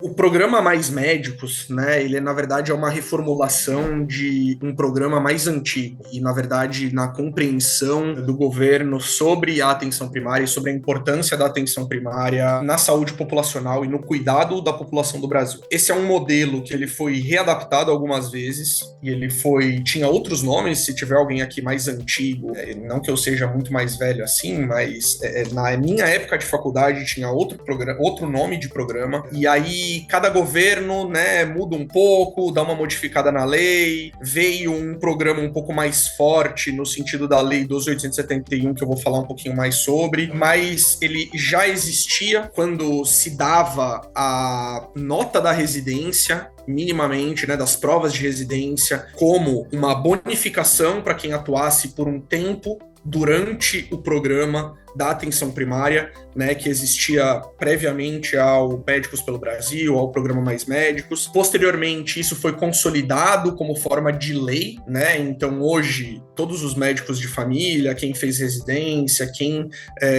O programa Mais Médicos, né, ele na verdade é uma reformulação de um programa mais antigo e na verdade na compreensão do governo sobre a atenção primária e sobre a importância da atenção primária na saúde populacional e no cuidado da população do Brasil. Esse é um modelo que ele foi readaptado algumas vezes e tinha outros nomes, se tiver alguém aqui mais antigo, não que eu seja muito mais velho assim, mas na minha época de faculdade tinha outro nome de programa, e aí cada governo, né, muda um pouco, dá uma modificada na lei. Veio um programa um pouco mais forte no sentido da Lei 12.871, que eu vou falar um pouquinho mais sobre, mas ele já existia quando se dava a nota da residência, minimamente, né, das provas de residência, como uma bonificação para quem atuasse por um tempo durante o programa da atenção primária, né, que existia previamente ao Médicos pelo Brasil, ao programa Mais Médicos. Posteriormente, isso foi consolidado como forma de lei, né? Então, hoje, todos os médicos de família, quem fez residência, quem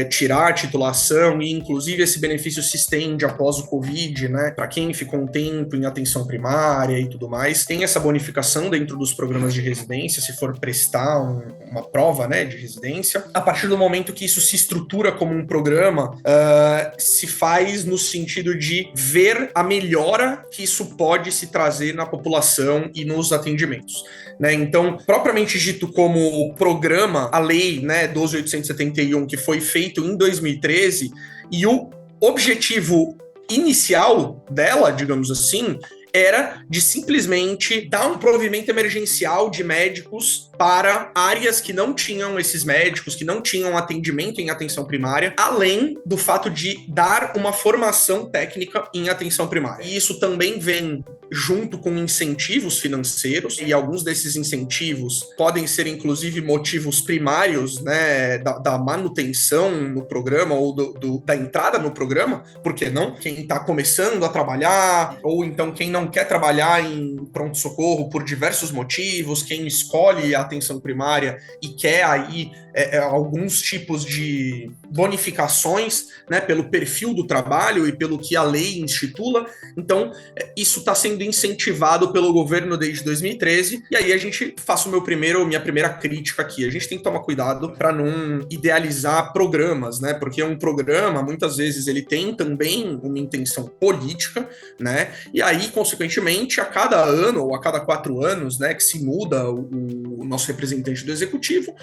tirar a titulação, e inclusive esse benefício se estende após o Covid, né? Para quem ficou um tempo em atenção primária e tudo mais, tem essa bonificação dentro dos programas de residência, se for prestar uma prova, né, de residência. A partir do momento que isso se estrutura como um programa, se faz no sentido de ver a melhora que isso pode se trazer na população e nos atendimentos, né? Então, propriamente dito como programa, a lei, né, 12.871, que foi feito em 2013, e o objetivo inicial dela, digamos assim, era de simplesmente dar um provimento emergencial de médicos para áreas que não tinham esses médicos, que não tinham atendimento em atenção primária, além do fato de dar uma formação técnica em atenção primária. E isso também vem junto com incentivos financeiros, e alguns desses incentivos podem ser, inclusive, motivos primários, né, da manutenção no programa ou da entrada no programa, por que não? Quem está começando a trabalhar, ou então quem não quer trabalhar em pronto-socorro por diversos motivos, quem escolhe a atenção primária e quer aí alguns tipos de bonificações, né, pelo perfil do trabalho e pelo que a lei institula. Então, isso está sendo incentivado pelo governo desde 2013, e aí a gente faço minha primeira crítica aqui. A gente tem que tomar cuidado para não idealizar programas, né, porque um programa, muitas vezes, ele tem também uma intenção política, né, e aí, consequentemente, a cada ano ou a cada 4 anos, né, que se muda o nosso representante do executivo,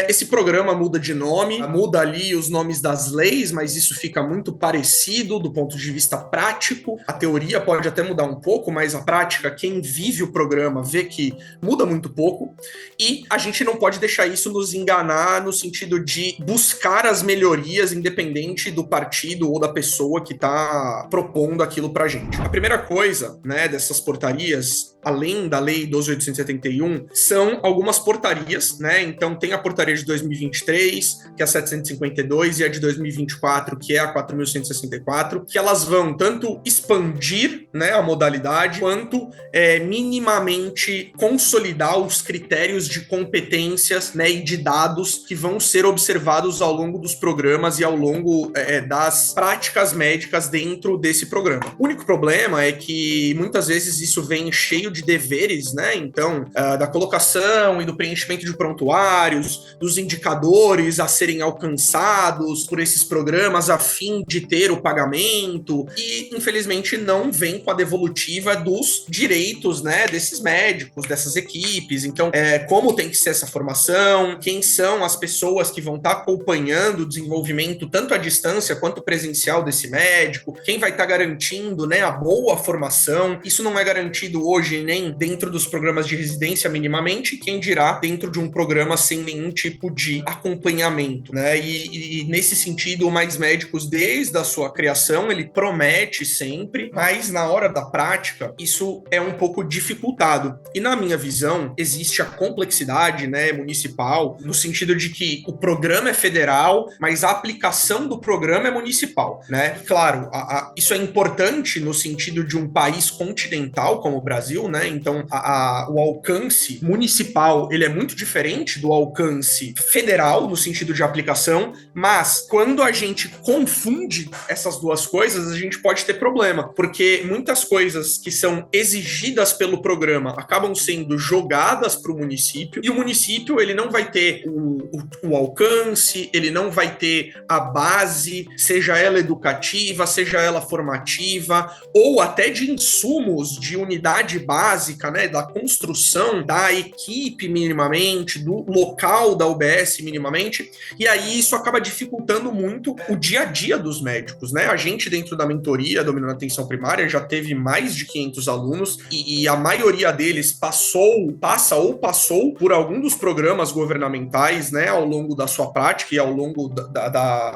esse programa muda de nome, muda ali os nomes das leis, mas isso fica muito parecido do ponto de vista prático. A teoria pode até mudar um pouco, mas a prática, quem vive o programa vê que muda muito pouco, e a gente não pode deixar isso nos enganar no sentido de buscar as melhorias independente do partido ou da pessoa que está propondo aquilo pra gente. A primeira coisa, né, dessas portarias, além da Lei 12.871, são algumas portarias, né? Então tem a portaria de 2023, que é a 752, e a de 2024, que é a 4.164, que elas vão tanto expandir, né, a modalidade, quanto minimamente consolidar os critérios de competências, né, e de dados que vão ser observados ao longo dos programas e ao longo das práticas médicas dentro desse programa. O único problema é que muitas vezes isso vem cheio de deveres, né? Então, da colocação e do preenchimento de prontuários, dos indicadores a serem alcançados por esses programas a fim de ter o pagamento, e infelizmente não vem com a devolutiva dos direitos, né, desses médicos, dessas equipes. Então, como tem que ser essa formação, quem são as pessoas que vão estar acompanhando o desenvolvimento tanto à distância quanto presencial desse médico, quem vai estar garantindo, né, a boa formação. Isso não é garantido hoje nem dentro dos programas de residência minimamente, quem dirá dentro de um programa sem nenhum tipo de acompanhamento, né? E nesse sentido, o Mais Médicos, desde a sua criação, ele promete sempre, mas na hora da prática, isso é um pouco dificultado. E na minha visão, existe a complexidade, né, municipal, no sentido de que o programa é federal, mas a aplicação do programa é municipal, né? Claro, isso é importante no sentido de um país continental como o Brasil, né? Então, o alcance municipal, ele é muito diferente do alcance federal no sentido de aplicação, mas quando a gente confunde essas duas coisas, a gente pode ter problema, porque muitas coisas que são exigidas pelo programa acabam sendo jogadas para o município, e o município ele não vai ter o alcance, ele não vai ter a base, seja ela educativa, seja ela formativa, ou até de insumos de unidade básica, né, da construção da equipe minimamente, do local da UBS minimamente, e aí isso acaba dificultando muito o dia a dia dos médicos, né? A gente dentro da mentoria Dominando a Atenção Primária já teve mais de 500 alunos e a maioria deles passou por algum dos programas governamentais, né, ao longo da sua prática e ao longo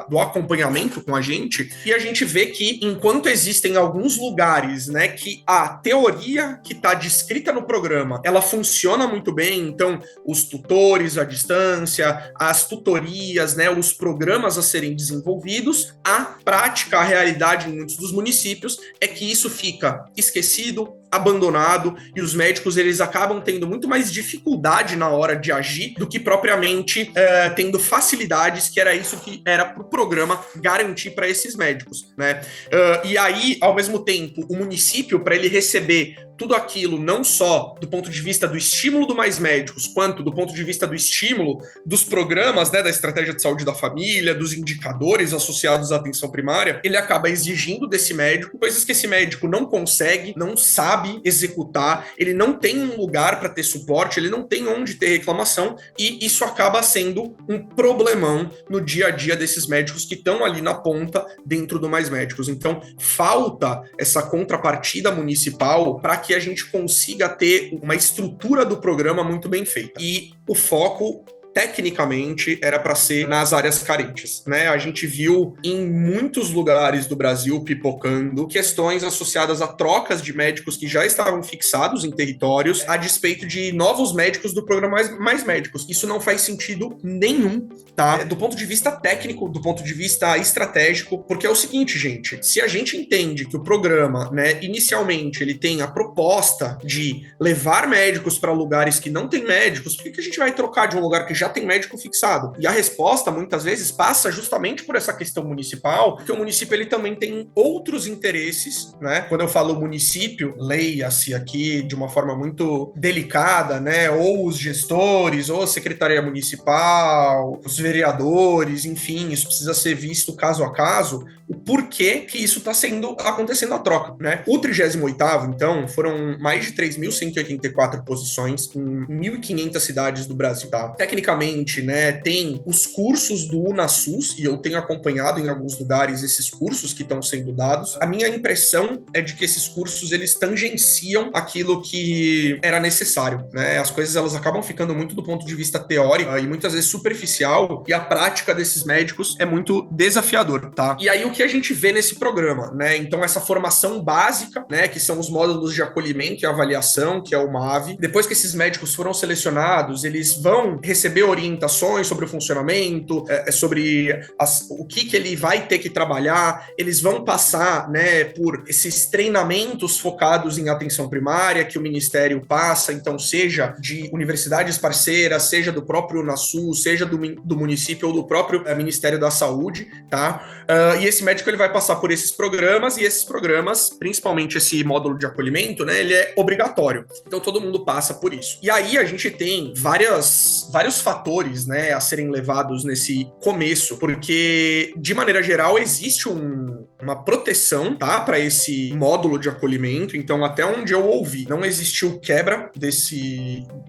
do acompanhamento com a gente, e a gente vê que enquanto existem alguns lugares, né, que a teoria que está descrita no programa, ela funciona muito bem, então os tutores à distância, as tutorias, né, os programas a serem desenvolvidos, a prática, a realidade em muitos dos municípios é que isso fica esquecido, abandonado, e os médicos eles acabam tendo muito mais dificuldade na hora de agir do que propriamente tendo facilidades, que era isso que era para o programa garantir para esses médicos, né? E aí, ao mesmo tempo, o município, para ele receber tudo aquilo, não só do ponto de vista do estímulo do Mais Médicos, quanto do ponto de vista do estímulo dos programas, né, da estratégia de saúde da família, dos indicadores associados à atenção primária, ele acaba exigindo desse médico coisas que esse médico não consegue, não sabe executar, ele não tem um lugar para ter suporte, ele não tem onde ter reclamação, e isso acaba sendo um problemão no dia a dia desses médicos que estão ali na ponta dentro do Mais Médicos. Então, falta essa contrapartida municipal para que a gente consiga ter uma estrutura do programa muito bem feita. E o foco, tecnicamente, era para ser nas áreas carentes, né? A gente viu em muitos lugares do Brasil pipocando questões associadas a trocas de médicos que já estavam fixados em territórios a despeito de novos médicos do programa Mais Médicos. Isso não faz sentido nenhum, tá? Do ponto de vista técnico, do ponto de vista estratégico, porque é o seguinte, gente, se a gente entende que o programa, né, inicialmente ele tem a proposta de levar médicos para lugares que não tem médicos, por que a gente vai trocar de um lugar que já tem médico fixado? E a resposta, muitas vezes, passa justamente por essa questão municipal, porque o município ele também tem outros interesses, né? Quando eu falo município, leia-se aqui de uma forma muito delicada, né? Ou os gestores, ou a secretaria municipal, os vereadores, enfim, isso precisa ser visto caso a caso, o porquê que isso está acontecendo a troca, né? O 38º, então, foram mais de 3.184 posições em 1.500 cidades do Brasil, tá? Tecnicamente, né, tem os cursos do UnaSUS, e eu tenho acompanhado em alguns lugares esses cursos que estão sendo dados. A minha impressão é de que esses cursos, eles tangenciam aquilo que era necessário, né? As coisas, elas acabam ficando muito do ponto de vista teórico e muitas vezes superficial, e a prática desses médicos é muito desafiador, tá? E aí, o que a gente vê nesse programa, né? Então, essa formação básica, né, que são os módulos de acolhimento e avaliação, que é o MAV. Depois que esses médicos foram selecionados, eles vão receber orientações sobre o funcionamento, sobre o que ele vai ter que trabalhar, eles vão passar, né, por esses treinamentos focados em atenção primária que o Ministério passa, então seja de universidades parceiras, seja do próprio UnaSUS, seja do município ou do próprio Ministério da Saúde, tá? E esse médico ele vai passar por esses programas, e esses programas, principalmente esse módulo de acolhimento, né, ele é obrigatório, então todo mundo passa por isso. E aí a gente tem vários fatores, né, a serem levados nesse começo, porque de maneira geral existe uma proteção, tá, para esse módulo de acolhimento. Então, até onde eu ouvi, não existiu quebra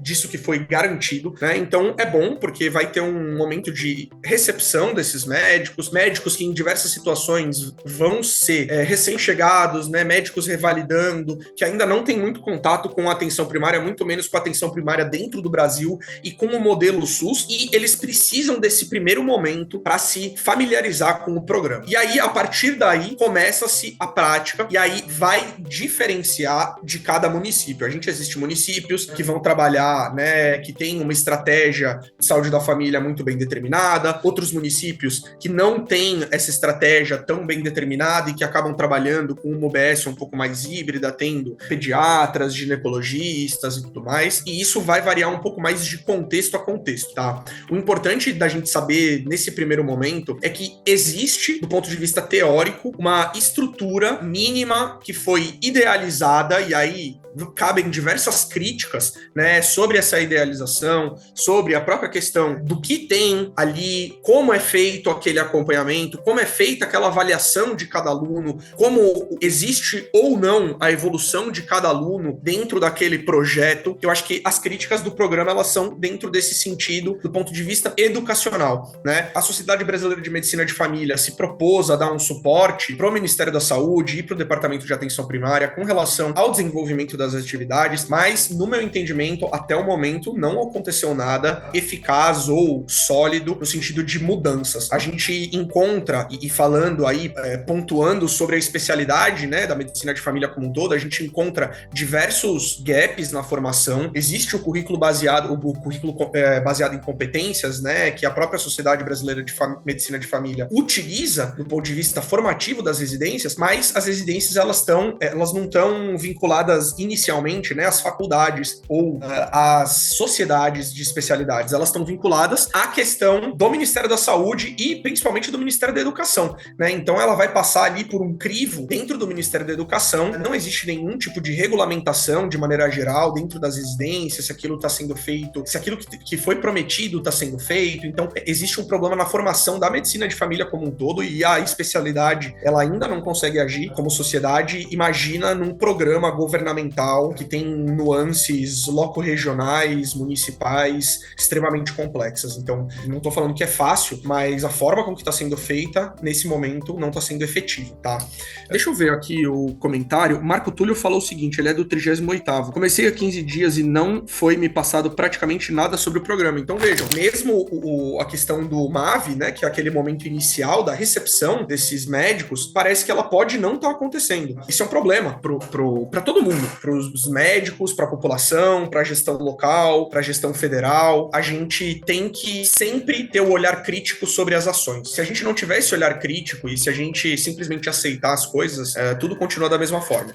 disso que foi garantido, né? Então é bom, porque vai ter um momento de recepção desses médicos que em diversas situações vão ser recém-chegados, né, médicos revalidando, que ainda não tem muito contato com a atenção primária, muito menos com a atenção primária dentro do Brasil e com o modelo SUS, e eles precisam desse primeiro momento para se familiarizar com o programa. E aí, a partir daí, aí começa-se a prática e aí vai diferenciar de cada município. Existem municípios que vão trabalhar, né, que tem uma estratégia de saúde da família muito bem determinada, outros municípios que não têm essa estratégia tão bem determinada e que acabam trabalhando com uma UBS um pouco mais híbrida, tendo pediatras, ginecologistas e tudo mais, e isso vai variar um pouco mais de contexto a contexto, tá? O importante da gente saber nesse primeiro momento é que existe, do ponto de vista teórico, uma estrutura mínima que foi idealizada, e aí cabem diversas críticas, né, sobre essa idealização, sobre a própria questão do que tem ali, como é feito aquele acompanhamento, como é feita aquela avaliação de cada aluno, como existe ou não a evolução de cada aluno dentro daquele projeto. Eu acho que as críticas do programa, elas são dentro desse sentido, do ponto de vista educacional, né? A Sociedade Brasileira de Medicina de Família se propôs a dar um suporte para o Ministério da Saúde e para o Departamento de Atenção Primária com relação ao desenvolvimento das atividades, mas, no meu entendimento, até o momento, não aconteceu nada eficaz ou sólido no sentido de mudanças. A gente encontra, e falando aí, pontuando sobre a especialidade, né, da medicina de família como um todo, a gente encontra diversos gaps na formação. Existe o currículo baseado em competências, né, que a própria Sociedade Brasileira de Medicina de Família utiliza do ponto de vista formativo das residências, mas as residências elas não estão vinculadas inicialmente, né, às faculdades ou às sociedades de especialidades. Elas estão vinculadas à questão do Ministério da Saúde e principalmente do Ministério da Educação, né? Então ela vai passar ali por um crivo dentro do Ministério da Educação. Não existe nenhum tipo de regulamentação de maneira geral dentro das residências, se aquilo está sendo feito, se aquilo que foi prometido está sendo feito. Então existe um problema na formação da medicina de família como um todo, e a especialidade ela ainda não consegue agir como sociedade. Imagina num programa governamental que tem nuances loco-regionais, municipais, extremamente complexas. Então, não estou falando que é fácil, mas a forma como que está sendo feita, nesse momento, não está sendo efetiva, tá? Deixa eu ver aqui o comentário. Marco Túlio falou o seguinte, ele é do 38º. Comecei há 15 dias e não foi me passado praticamente nada sobre o programa. Então, vejam, mesmo a questão do MAV, né, que é aquele momento inicial da recepção desses médicos, parece que ela pode não estar acontecendo. Isso é um problema para todo mundo, para os médicos, para a população, para a gestão local, para a gestão federal. A gente tem que sempre ter o olhar crítico sobre as ações. Se a gente não tiver esse olhar crítico e se a gente simplesmente aceitar as coisas, tudo continua da mesma forma.